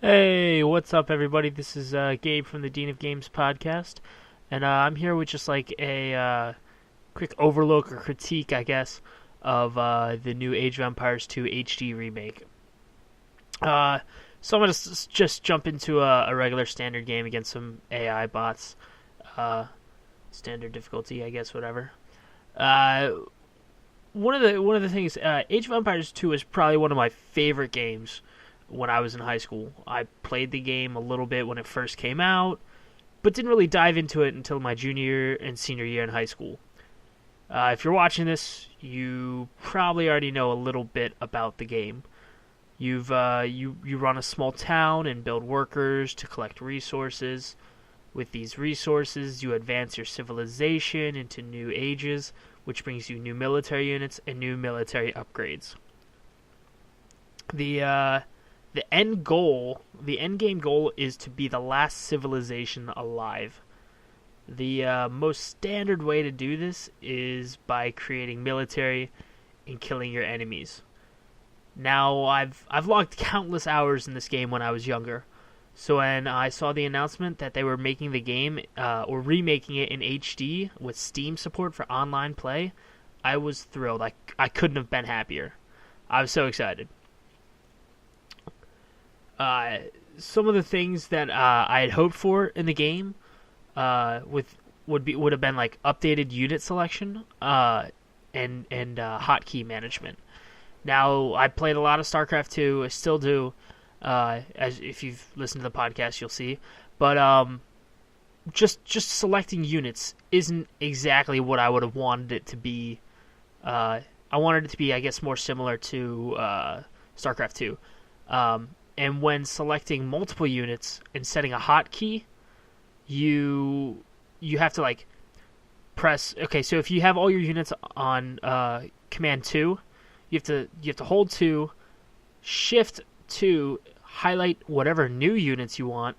Hey, what's up, everybody? This is Gabe from the Dean of Games podcast, and I'm here with just like a quick overlook or critique, I guess, of the new Age of Empires 2 HD remake. Uh, so I'm gonna just jump into a regular standard game against some AI bots, uh, standard difficulty, I guess, whatever. Uh, one of the things, Age of Empires 2 is probably one of my favorite games when I was in high school. I played the game a little bit when it first came out, but didn't really dive into it until my junior and senior year in high school. If you're watching this, you probably already know a little bit about the game. You run a small town and build workers to collect resources. With these resources, you advance your civilization into new ages, which brings you new military units and new military upgrades. The uh, the end game goal is to be the last civilization alive. The most standard way to do this is by creating military and killing your enemies. Now, I've logged countless hours in this game when I was younger. So when I saw the announcement that they were making the game or remaking it in HD with Steam support for online play, I was thrilled. I couldn't have been happier. I was so excited. Uh, some of the things that I had hoped for in the game with would have been like updated unit selection and hotkey management. Now I played a lot of StarCraft 2. I still do. As if you've listened to the podcast, you'll see. But just selecting units isn't exactly what I would have wanted it to be. I wanted it to be, I guess, more similar to StarCraft 2. And when selecting multiple units and setting a hotkey, you have to like press. Okay, so if you have all your units on Command 2, you have to hold 2, Shift 2, highlight whatever new units you want,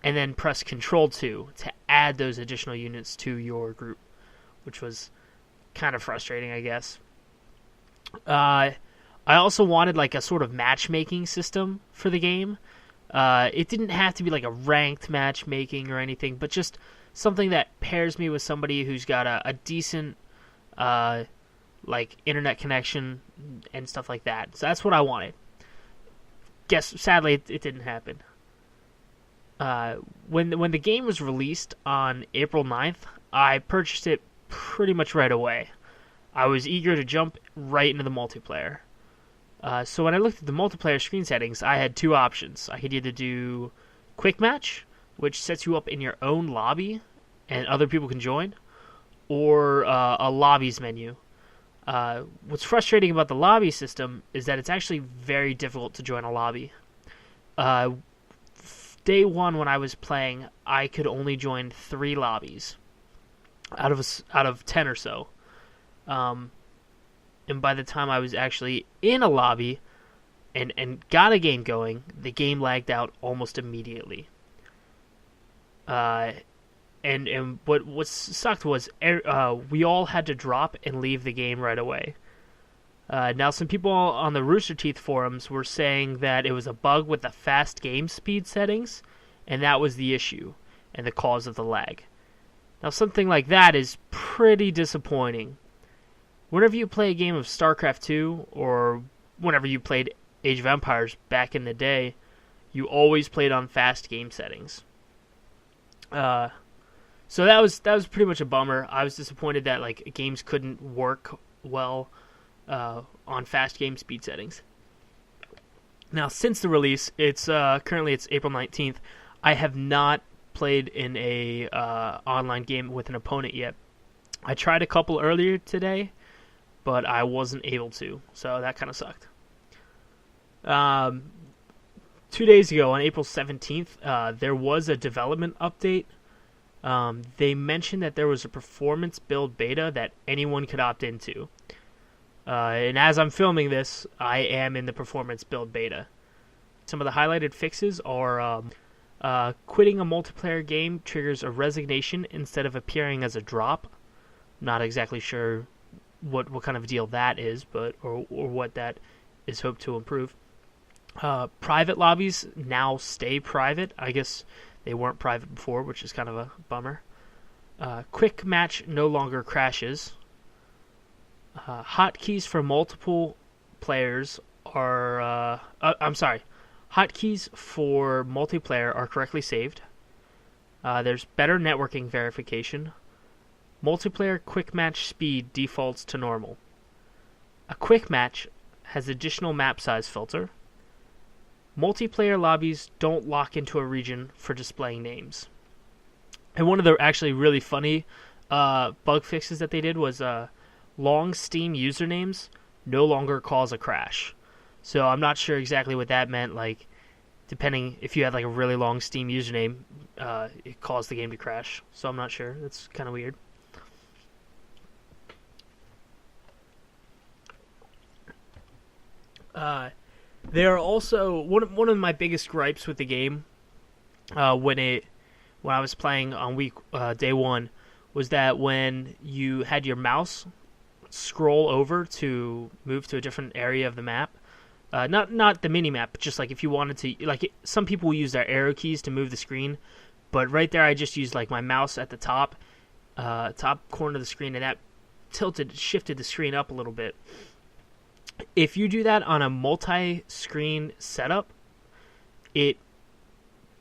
and then press Control 2 to add those additional units to your group, which was kind of frustrating, I guess. Uh, I also wanted like a sort of matchmaking system for the game. It didn't have to be like a ranked matchmaking or anything, but just something that pairs me with somebody who's got a decent uh, like internet connection and stuff like that. So that's what I wanted. Guess sadly it didn't happen. When the game was released on April 9th, I purchased it pretty much right away. I was eager to jump right into the multiplayer. So when I looked at the multiplayer screen settings, I had two options. I could either do quick match, which sets you up in your own lobby and other people can join, or a lobbies menu. What's frustrating about the lobby system is that it's actually very difficult to join a lobby. Uh, Day one when I was playing, I could only join 3 lobbies out of 10 or so. Um, and by the time I was actually in a lobby and got a game going, the game lagged out almost immediately. Uh, and what sucked was we all had to drop and leave the game right away. Now, some people on the Rooster Teeth forums were saying that it was a bug with the fast game speed settings, and that was the issue and the cause of the lag. Now, something like that is pretty disappointing. Whenever you play a game of StarCraft 2, or whenever you played Age of Empires back in the day, you always played on fast game settings. So that was pretty much a bummer. I was disappointed that like games couldn't work well on fast game speed settings. Now, since the release, it's currently it's April 19th. I have not played in a online game with an opponent yet. I tried a couple earlier today, but I wasn't able to, so that kind of sucked. Um, 2 days ago, on April 17th, there was a development update. They mentioned that there was a performance build beta that anyone could opt into. And as I'm filming this, I am in the performance build beta. Some of the highlighted fixes are quitting a multiplayer game triggers a resignation instead of appearing as a drop. Not exactly sure what kind of deal that is, but or what that is hoped to improve. Private lobbies now stay private. I guess they weren't private before, which is kind of a bummer. Quick match no longer crashes. Hotkeys for multiple players are... I'm sorry. Hotkeys for multiplayer are correctly saved. There's better networking verification. Multiplayer quick match speed defaults to normal. A quick match has additional map size filter. Multiplayer lobbies don't lock into a region for displaying names. And one of the actually really funny bug fixes that they did was long Steam usernames no longer cause a crash. So I'm not sure exactly what that meant. Like, depending if you had like a really long Steam username, it caused the game to crash. So I'm not sure. That's kind of weird. There are also one of my biggest gripes with the game when I was playing on day one was that when you had your mouse scroll over to move to a different area of the map, not the mini map, but just like if you wanted to, some people will use their arrow keys to move the screen, but right there I just used like my mouse at the top corner of the screen, and that shifted the screen up a little bit. If you do that on a multi-screen setup, it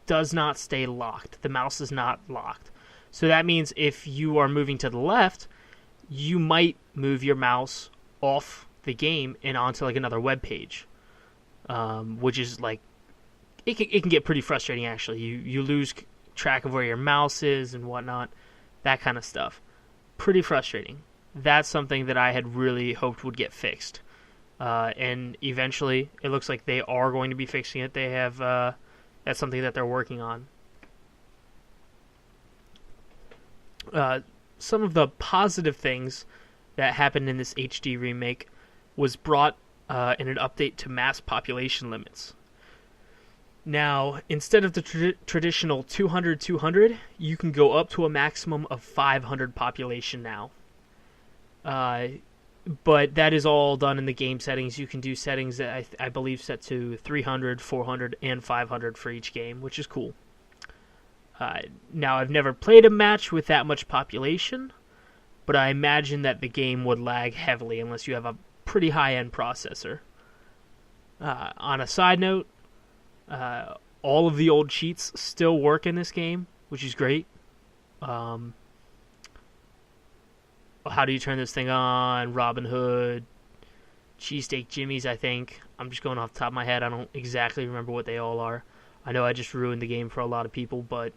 does not stay locked. The mouse is not locked. So that means if you are moving to the left, you might move your mouse off the game and onto like another web page, which is like it can get pretty frustrating actually. You lose track of where your mouse is and whatnot, that kind of stuff. Pretty frustrating. That's something that I had really hoped would get fixed. And eventually, it looks like they are going to be fixing it. They have that's something that they're working on. Some of the positive things that happened in this HD remake was brought in an update to mass population limits. Now, instead of the traditional 200, you can go up to a maximum of 500 population now. But that is all done in the game settings. You can do settings that I believe set to 300, 400, and 500 for each game, which is cool. Now, I've never played a match with that much population, but I imagine that the game would lag heavily unless you have a pretty high-end processor. On a side note, all of the old cheats still work in this game, which is great. How do you turn this thing on? Robin Hood, Cheesesteak Jimmy's, I think. I'm just going off the top of my head. I don't exactly remember what they all are. I know I just ruined the game for a lot of people, but,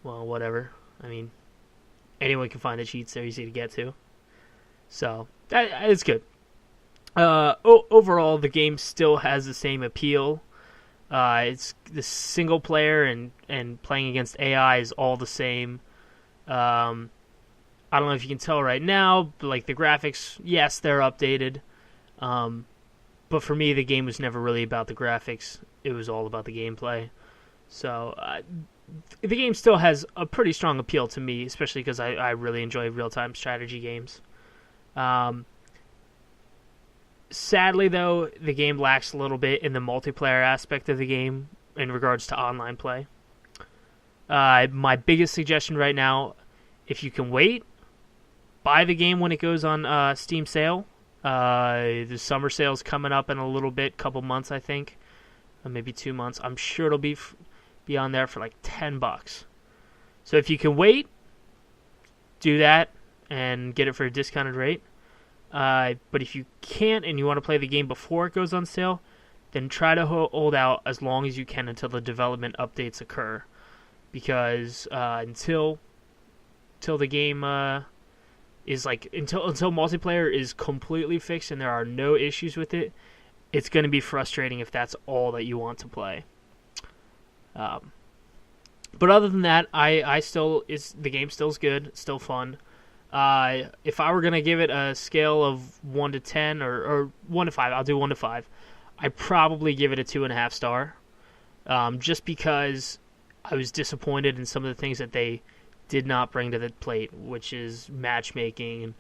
well, whatever. I mean, anyone can find the cheats. They're easy to get to. So, it's good. Overall, the game still has the same appeal. It's the single player and playing against AI is all the same. I don't know if you can tell right now, but like the graphics, yes, they're updated. But for me, the game was never really about the graphics. It was all about the gameplay. So the game still has a pretty strong appeal to me, especially because I really enjoy real-time strategy games. Sadly, though, the game lacks a little bit in the multiplayer aspect of the game in regards to online play. My biggest suggestion right now, if you can wait, buy the game when it goes on Steam sale. The summer sale's coming up in a little bit, couple months, I think, maybe 2 months. I'm sure it'll be on there for like $10. So if you can wait, do that and get it for a discounted rate. But if you can't and you want to play the game before it goes on sale, then try to hold out as long as you can until the development updates occur, because until the game until multiplayer is completely fixed and there are no issues with it, it's going to be frustrating if that's all that you want to play. But other than that, the game still is good, it's still fun. If I were going to give it a scale of 1 to 10 or 1 to 5, I'll do 1 to 5. I'd probably give it a 2.5 star, just because I was disappointed in some of the things that they did not bring to the plate, which is matchmaking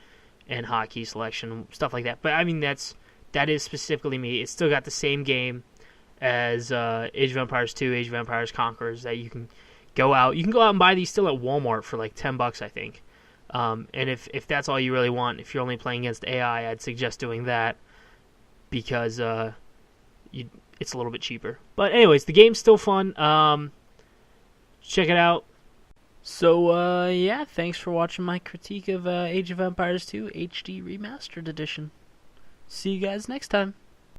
and hotkey selection, stuff like that. But I mean, that is specifically me. It's still got the same game as Age of Empires 2, Age of Empires Conquerors that you can go out. You can go out and buy these still at Walmart for like $10, I think. And if that's all you really want, if you're only playing against AI, I'd suggest doing that because it's a little bit cheaper. But anyways, the game's still fun. Check it out. So yeah, thanks for watching my critique of Age of Empires 2 HD Remastered Edition. See you guys next time.